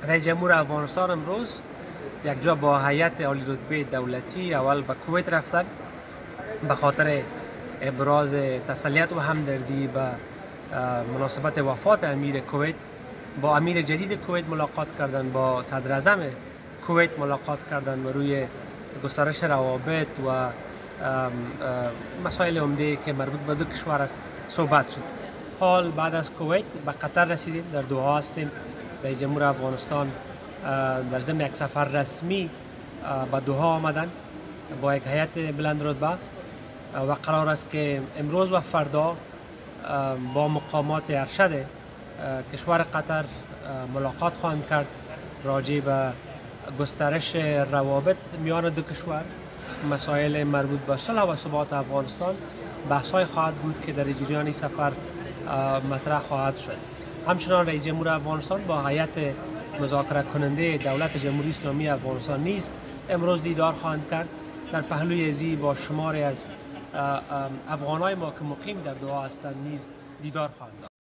رئیس جمهور افغانستان امروز یک جا با هیئت عالی رتبه دولتی اول به کویت رفتن به خاطر ابراز تسلیت و همدردی به مناسبت وفات امیر کویت. با امیر جدید کویت ملاقات کردن، با صدر اعظم کویت ملاقات کردن و روی گسترش روابط و مسائل عمده که مربوط به دو کشور است صحبت شد. حال بعد از کویت به قطر رسیدیم، در دوحه هستیم. رئیس جمهور افغانستان در ضمن یک سفر رسمی به دوحه آمدن با یک هیئت بلند رتبه و قرار است که امروز و فردا با مقامات ارشد کشور قطر ملاقات خواهند کرد راجع به گسترش روابط میان دو کشور، مسائل مربوط به صلح و ثبات افغانستان بحث‌های خواهد بود که در جریان سفر مطرح خواهد شد. همچنان رئیس جمهور افغانستان با هیئت مذاکره کننده دولت جمهوری اسلامی افغانستان نیز امروز دیدار خواهند کرد. در پهلوی ازی با شماری از افغانای ما که مقیم در دوحه هستند نیز دیدار خواهند داشت.